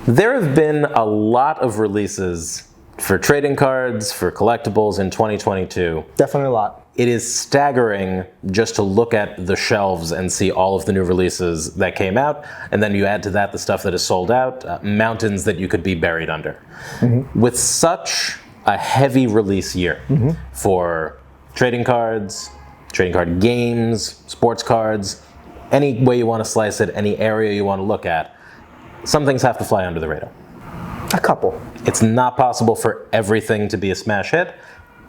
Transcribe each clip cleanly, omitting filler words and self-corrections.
There have been a lot of releases for trading cards, for collectibles in 2022. Definitely a lot. It is staggering just to look at the shelves and see all of the new releases that came out, and then you add to that the stuff that is sold out, mountains that you could be buried under. Mm-hmm. With such a heavy release year for trading cards, trading card games, sports cards, any way you want to slice it, any area you want to look at, some things have to fly under the radar. A couple. It's not possible for everything to be a smash hit,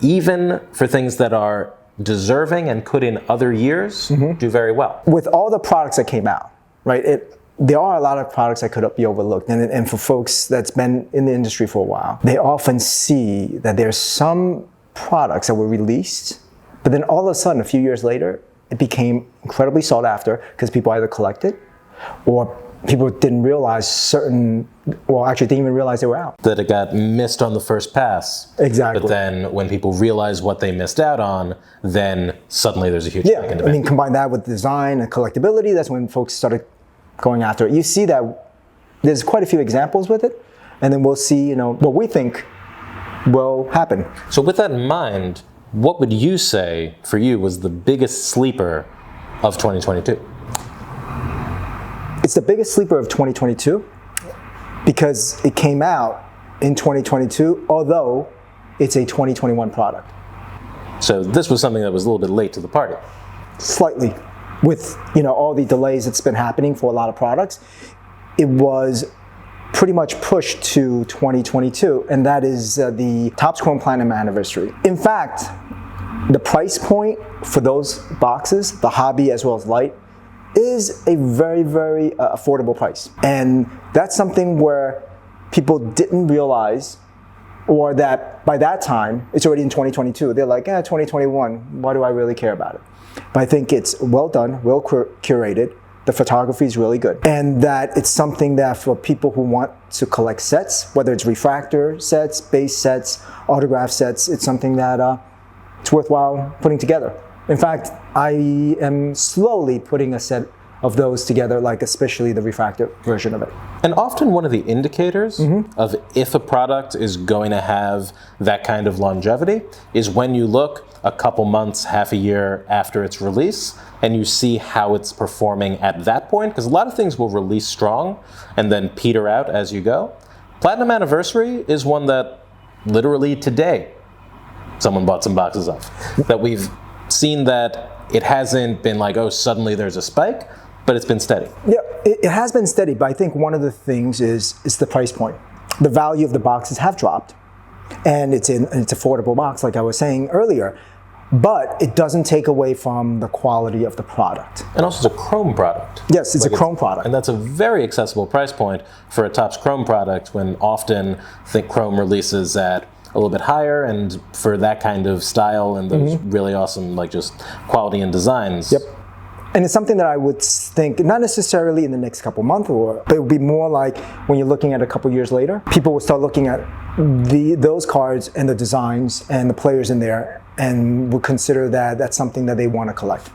even for things that are deserving and could in other years do very well. With all the products that came out, right, there are a lot of products that could be overlooked. And for folks that's been in the industry for a while, they often see that there's some products that were released, but then all of a sudden, a few years later, it became incredibly sought after because people either collected or people didn't realize didn't even realize they were out. That it got missed on the first pass. Exactly. But then when people realize what they missed out on, then suddenly there's a huge spike in demand. I mean, combine that with design and collectability, that's when folks started going after it. You see that there's quite a few examples with it, and then we'll see, what we think will happen. So with that in mind, what would you say for you was the biggest sleeper of 2022? It's the biggest sleeper of 2022 because it came out in 2022, although it's a 2021 product. So this was something that was a little bit late to the party. Slightly. With all the delays that's been happening for a lot of products, it was pretty much pushed to 2022, and that is the Topps Chrome Platinum Anniversary. In fact, the price point for those boxes, the hobby as well as light, is a very, very affordable price. And that's something where people didn't realize, or that by that time, it's already in 2022. They're like, 2021, why do I really care about it? But I think it's well done, well curated. The photography is really good. And that it's something that for people who want to collect sets, whether it's refractor sets, base sets, autograph sets, it's something that it's worthwhile putting together. In fact, I am slowly putting a set of those together, like especially the refractor version of it. And often one of the indicators of if a product is going to have that kind of longevity is when you look a couple months, half a year after its release, and you see how it's performing at that point, because a lot of things will release strong and then peter out as you go. Platinum Anniversary is one that literally today someone bought some boxes of. That we've seen that it hasn't been like, oh, suddenly there's a spike, but it's been steady. Yeah, it has been steady, but I think one of the things is the price point. The value of the boxes have dropped, and it's affordable box, like I was saying earlier, but it doesn't take away from the quality of the product. And also it's a Chrome product. Yes, it's a Chrome product. And that's a very accessible price point for a Topps Chrome product, when often I think Chrome releases at a little bit higher, and for that kind of style and those really awesome, like just quality and designs. Yep. And it's something that I would think, not necessarily in the next couple months, but it would be more like when you're looking at a couple years later, people will start looking at those cards and the designs and the players in there, and would consider that that's something that they want to collect.